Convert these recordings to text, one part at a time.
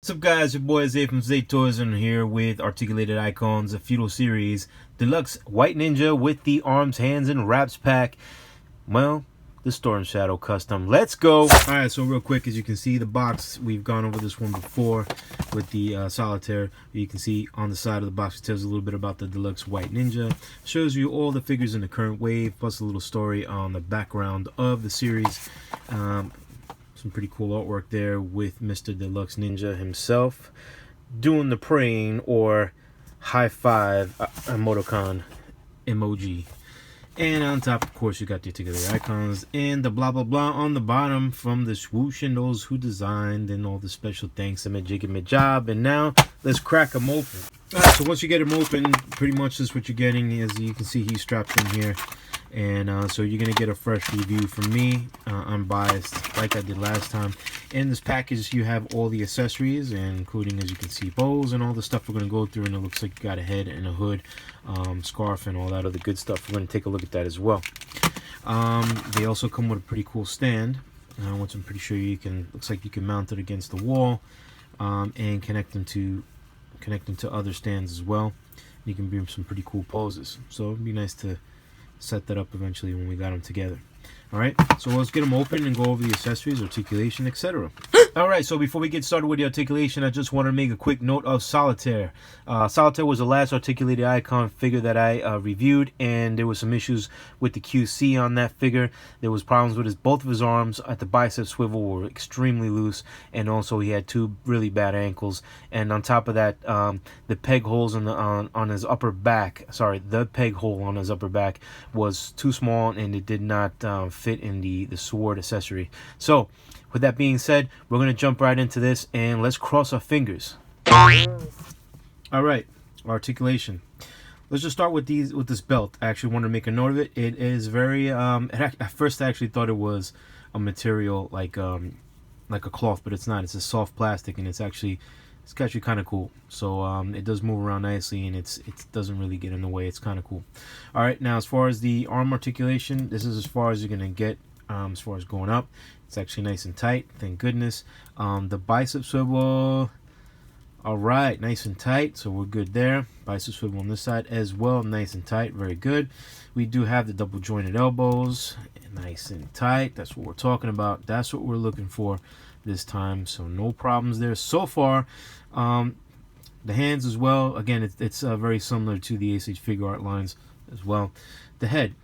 What's up, guys? Your boy Zay from ZayToys, and I'm here with Articulated Icons, a feudal series, Deluxe White Ninja with the arms, hands, and wraps pack. Well, the Storm Shadow custom. Let's go. Alright, so real quick, as you can see, the box, we've gone over this one before with the solitaire. You can see on the side of the box, it tells a little bit about the Deluxe White Ninja. Shows you all the figures in the current wave, plus a little story on the background of the series. Some pretty cool artwork there with Mr. Deluxe Ninja himself doing the praying or high five emoticon emoji. And on top, of course, you got the Articulated Icons and the blah blah blah on the bottom from the swoosh and those who designed and all the special thanks and jig and job. And now let's crack them open. Alright, so once you get them open, pretty much this is what you're getting. As you can see, he's strapped in here. And so you're going to get a fresh review from me, unbiased, like I did last time. In this package, you have all the accessories, including, as you can see, bows and all the stuff we're going to go through. And it looks like you got a head and a hood, scarf, and all that other good stuff. We're going to take a look at that as well. They also come with a pretty cool stand, which I'm pretty sure you can, looks like you can mount it against the wall and connect them to other stands as well. You can do some pretty cool poses. So it'd be nice to set that up eventually when we got them together. Alright, so let's get them open and go over the accessories, articulation, etc. Alright, so before we get started with the articulation, I just want to make a quick note of Solitaire. Solitaire was the last articulated icon figure that I reviewed, and there was some issues with the QC on that figure. There was problems with both of his arms at the bicep swivel were extremely loose, and also he had two really bad ankles. And on top of that, the peg holes on his upper back, the peg hole on his upper back was too small, and it did not fit in the sword accessory. So with that being said, we're going to jump right into this and let's cross our fingers. Alright, articulation. Let's just start with this belt. I actually wanted to make a note of it. It is very at first I actually thought it was a material like a cloth, but it's not. It's a soft plastic, and it's actually kind of cool. So it does move around nicely, and it doesn't really get in the way. It's kind of cool. All right, now as far as the arm articulation, this is as far as you're gonna get. As far as going up, it's actually nice and tight, thank goodness. The bicep swivel, all right, nice and tight, so we're good there. Bicep swivel on this side as well, nice and tight, very good. We do have the double jointed elbows, nice and tight. That's what we're talking about. That's what we're looking for this time, so no problems there so far. The hands as well, again, it's very similar to the ASH figure art lines as well. The head,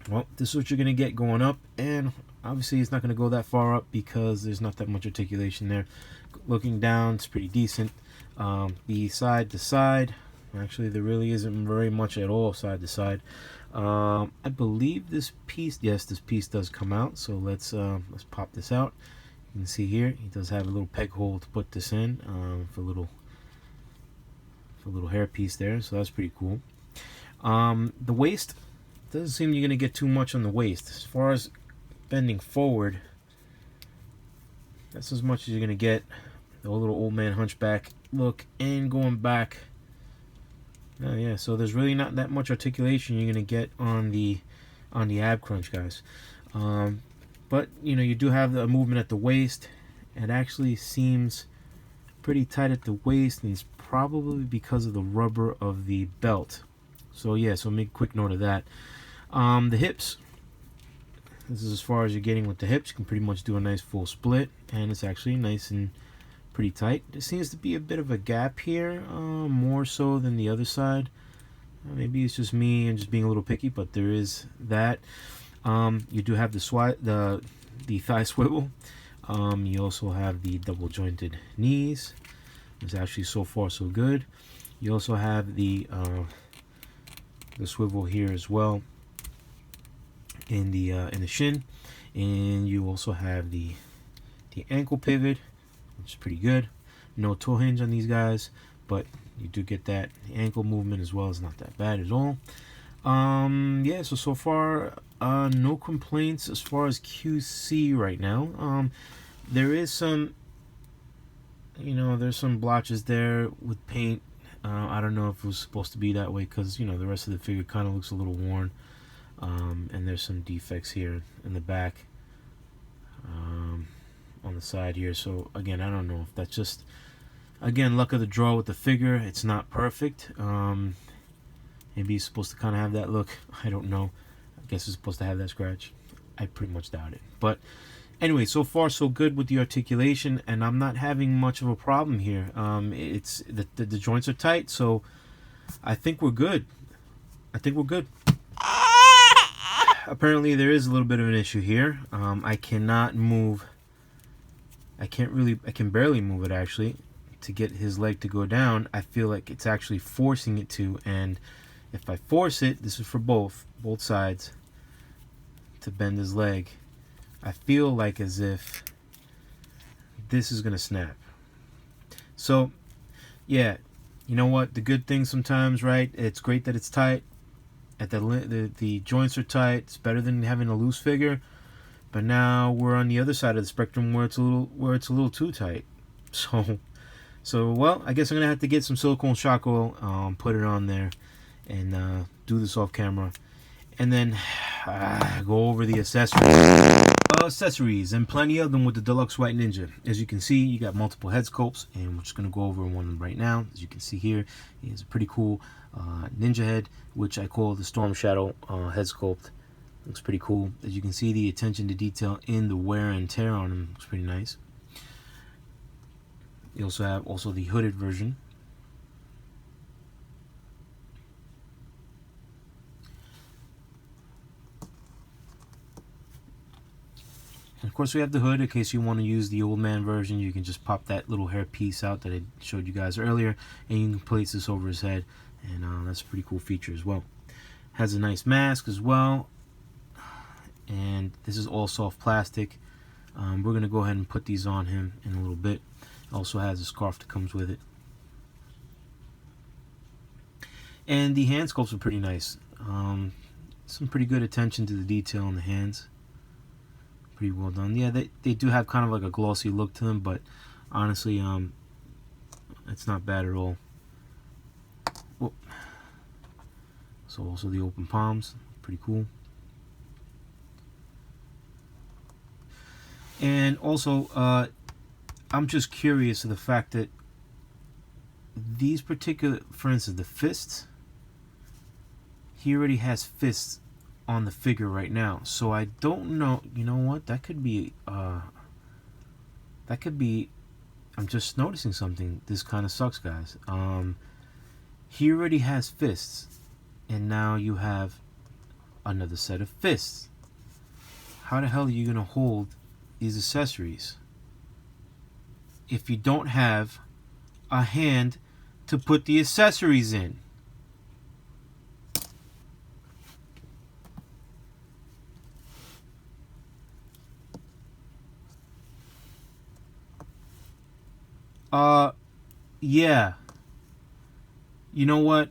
well, this is what you're going to get going up, and obviously it's not going to go that far up because there's not that much articulation there. Looking down, it's pretty decent. The side to side, actually there really isn't very much at all side to side. I believe this piece, yes, this piece does come out, so let's pop this out. You can see here he does have a little peg hole to put this in for a little hair piece there, so that's pretty cool. The waist, doesn't seem you're gonna get too much on the waist. As far as bending forward, that's as much as you're gonna get. The little old man hunchback look, and going back, yeah, so there's really not that much articulation you're gonna get on the ab crunch, guys. But you know, you do have the movement at the waist. It actually seems pretty tight at the waist, and it's probably because of the rubber of the belt. So yeah, so make a quick note of that. The hips, this is as far as you're getting with the hips. You can pretty much do a nice full split, and it's actually nice and pretty tight. There seems to be a bit of a gap here, more so than the other side. Maybe it's just me and just being a little picky, but there is that. You do have the thigh swivel. You also have the double jointed knees. It's actually so far so good. You also have the swivel here as well in the shin, and you also have the ankle pivot, which is pretty good. No toe hinge on these guys, but you do get that ankle movement as well. It's not that bad at all. Yeah, so far no complaints as far as QC right now. There is some, there's some blotches there with paint. I don't know if it was supposed to be that way, because the rest of the figure kind of looks a little worn. And there's some defects here in the back. on the side here. So again, I don't know if that's just, again, luck of the draw with the figure. It's not perfect. Maybe he's supposed to kind of have that look. I don't know. I guess it's supposed to have that scratch. I pretty much doubt it. But anyway, so far so good with the articulation, and I'm not having much of a problem here. It's the joints are tight, so I think we're good. I think we're good. Apparently there is a little bit of an issue here. I cannot move. I can barely move it actually to get his leg to go down. I feel like it's actually forcing it to, and if I force it, this is for both sides, to bend his leg, I feel like as if this is gonna snap. So yeah, you know what, the good thing sometimes, right, it's great that it's tight, at the joints are tight. It's better than having a loose figure. But now we're on the other side of the spectrum where it's a little too tight. So well, I guess I'm gonna have to get some silicone shock oil, put it on there, and do this off camera, and then go over the accessories, and plenty of them with the Deluxe White Ninja. As you can see, you got multiple head sculpts, and we're just gonna go over one right now. As you can see here, he has a pretty cool ninja head, which I call the Storm Shadow head sculpt. Looks pretty cool. As you can see, the attention to detail in the wear and tear on him looks pretty nice. You also have the hooded version. And of course, we have the hood in case you want to use the old man version. You can just pop that little hair piece out that I showed you guys earlier, and you can place this over his head, and that's a pretty cool feature as well. Has a nice mask as well, and this is all soft plastic. We're gonna go ahead and put these on him in a little bit. Also has a scarf that comes with it, and the hand sculpts are pretty nice. Some pretty good attention to the detail in the hands. Pretty well done. Yeah, they do have kind of like a glossy look to them, but honestly, it's not bad at all. Whoop. So also the open palms, pretty cool. And also, I'm just curious of the fact that these particular, for instance, the fists, he already has fists on the figure right now. So I don't know, you know what, that could be, I'm just noticing something. This kind of sucks, guys. He already has fists, and now you have another set of fists. How the hell are you gonna hold these accessories if you don't have a hand to put the accessories in? Yeah. You know what?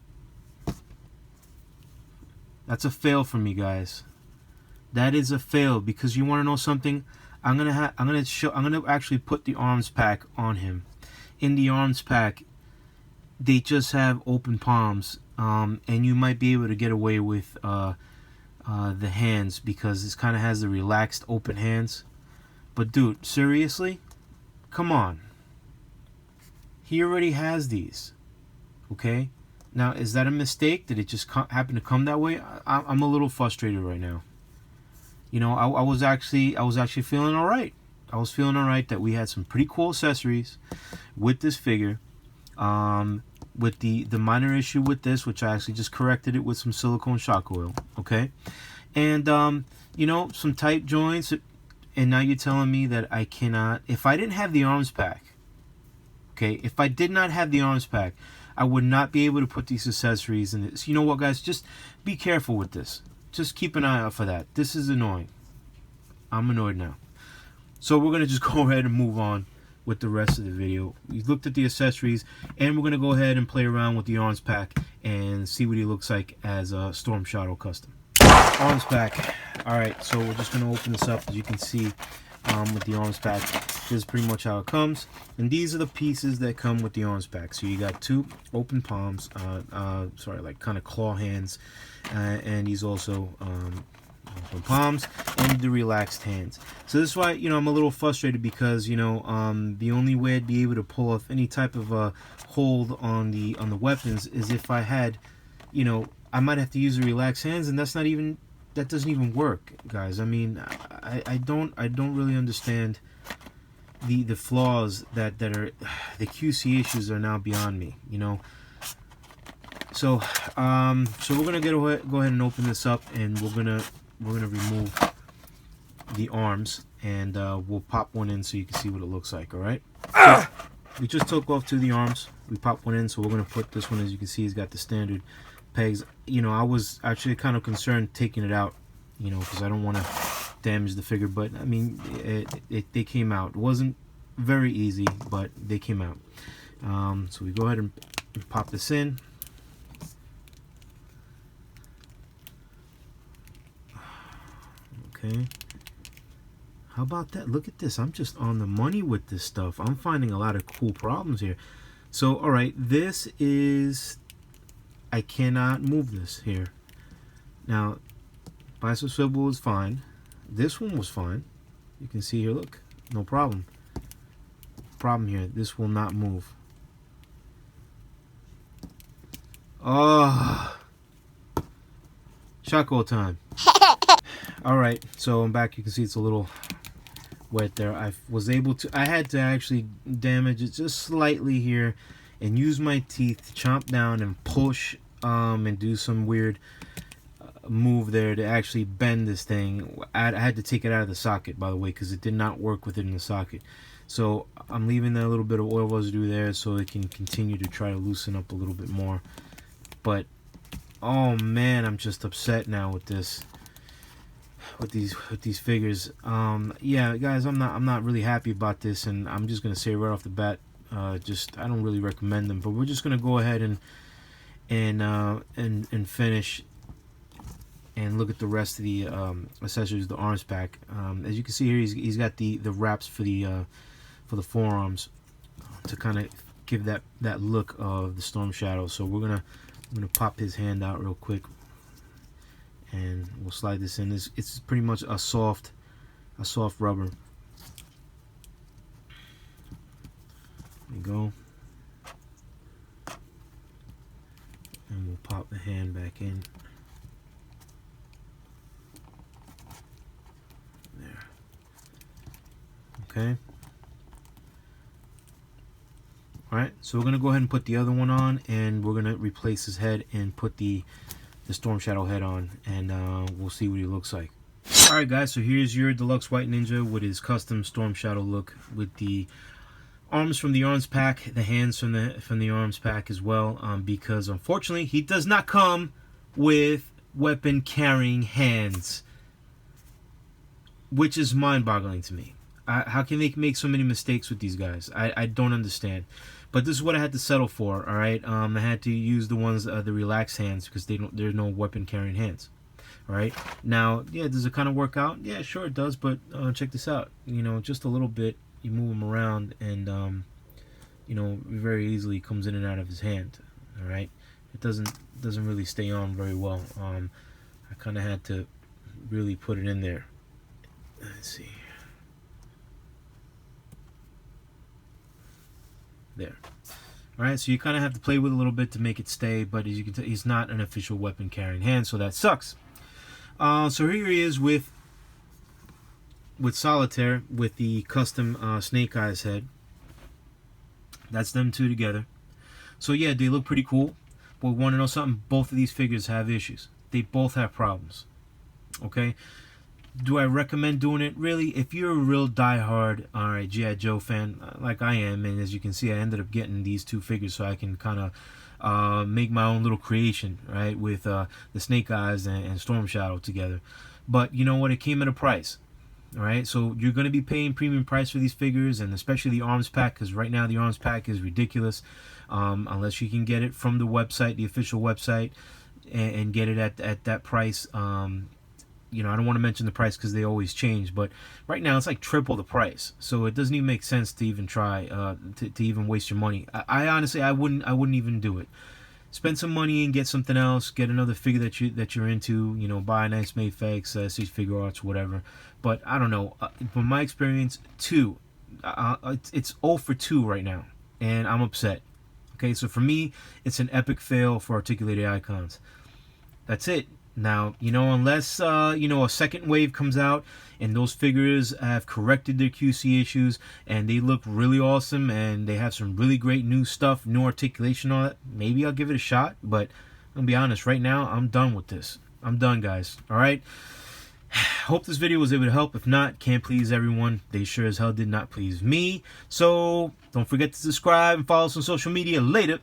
That's a fail for me, guys. That is a fail, because you want to know something? I'm gonna actually put the arms pack on him. In the arms pack, they just have open palms, and you might be able to get away with the hands, because this kind of has the relaxed open hands. But dude, seriously, come on. He already has these. Okay, now is that a mistake? Did it just happen to come that way? I'm a little frustrated right now. You know, I was actually feeling all right. I was feeling all right that we had some pretty cool accessories with this figure. With the minor issue with this, which I actually just corrected it with some silicone shock oil. Okay, and you know, some tight joints. And now you're telling me that I cannot, if I didn't have the arms pack. Okay, if I did not have the arms pack, I would not be able to put these accessories in this. You know what, guys? Just be careful with this. Just keep an eye out for that. This is annoying. I'm annoyed now. So we're going to just go ahead and move on with the rest of the video. We looked at the accessories, and we're going to go ahead and play around with the arms pack and see what he looks like as a Storm Shadow custom. Arms pack. Alright, so we're just going to open this up. As you can see, with the arms pack, this is pretty much how it comes, and these are the pieces that come with the arms pack. So you got two open palms, like kind of claw hands, and he's also So palms and the relaxed hands. So this is why, you know, I'm a little frustrated because, you know, the only way I'd be able to pull off any type of hold on the weapons is if I had, you know, I might have to use the relaxed hands, and that doesn't even work, guys. I mean, I don't really understand the flaws that are the QC issues are now beyond me, you know. So so we're gonna go ahead and open this up, and we're gonna remove the arms, and we'll pop one in so you can see what it looks like. All right. So we just took off two of the arms. We popped one in, so we're gonna put this one. As you can see, he's got the standard pegs. You know, I was actually kind of concerned taking it out, you know, because I don't want to damage the figure. But I mean, they came out. It wasn't very easy, but they came out. So we go ahead and pop this in. Okay. How about that? Look at this. I'm just on the money with this stuff. I'm finding a lot of cool problems here. So, all right, this is... I cannot move this here. Now, bicep swivel is fine. This one was fine. You can see here, look. No problem. Problem here. This will not move. Oh. Shotgun time. Alright, so I'm back. You can see it's a little wet there. I had to actually damage it just slightly here and use my teeth to chomp down and push and do some weird move there to actually bend this thing. I had to take it out of the socket, by the way, because it did not work within the socket. So I'm leaving that little bit of oil residue there so it can continue to try to loosen up a little bit more. But oh man, I'm just upset now with this. With these figures. Yeah, guys, I'm not really happy about this, and I'm just gonna say right off the bat, I don't really recommend them. But we're just gonna go ahead and finish and look at the rest of the accessories, the arms pack. As you can see here, he's got the wraps for the forearms to kind of give that look of the Storm Shadow. So I'm gonna pop his hand out real quick. And we'll slide this in. It's pretty much a soft rubber. There we go. And we'll pop the hand back in. There. Okay. Alright, so we're going to go ahead and put the other one on, and we're going to replace his head and put the Storm Shadow head on, and we'll see what he looks like. Alright guys, so here's your Deluxe White Ninja with his custom Storm Shadow look, with the arms from the arms pack, the hands from the arms pack as well, because unfortunately he does not come with weapon carrying hands, which is mind-boggling to me. How can they make so many mistakes with these guys? I don't understand. But this is what I had to settle for. All right, I had to use the ones, the relaxed hands, because there's no weapon carrying hands. All right. Now, yeah, does it kind of work out? Yeah, sure it does. But check this out. You know, just a little bit, you move him around, and you know, very easily comes in and out of his hand. All right. It doesn't really stay on very well. I kind of had to really put it in there. Let's see. There. Alright, so you kind of have to play with it a little bit to make it stay, but as you can tell, he's not an official weapon carrying hand, so that sucks. So here he is with Solitaire, with the custom Snake Eyes head. That's them two together. So yeah, they look pretty cool, but want to know something? Both of these figures have issues. They both have problems. Okay? Do I recommend doing it? Really, if you're a real diehard, alright, G.I. Joe fan, like I am, and as you can see, I ended up getting these two figures so I can kind of make my own little creation, right, with the Snake Eyes and Storm Shadow together. But you know what? It came at a price. Alright, so you're going to be paying premium price for these figures, and especially the arms pack, because right now the arms pack is ridiculous. Unless you can get it from the website, the official website, and get it at that price. You know, I don't want to mention the price because they always change, but right now it's like triple the price. So it doesn't even make sense to even try to even waste your money. I honestly, I wouldn't even do it. spend some money and get something else, get another figure that you're into, you know, buy a nice Mayfix, Six Figure Arts, whatever. But I don't know, from my experience, 2, it's 0 for 2 right now, and I'm upset. Okay, so for me, it's an epic fail for articulated icons. That's it. Now, you know, unless, you know, a second wave comes out and those figures have corrected their QC issues and they look really awesome and they have some really great new stuff, new articulation on it, maybe I'll give it a shot. But I'm going to be honest, right now, I'm done with this. I'm done, guys. All right? Hope this video was able to help. If not, can't please everyone. They sure as hell did not please me. So don't forget to subscribe and follow us on social media. Later.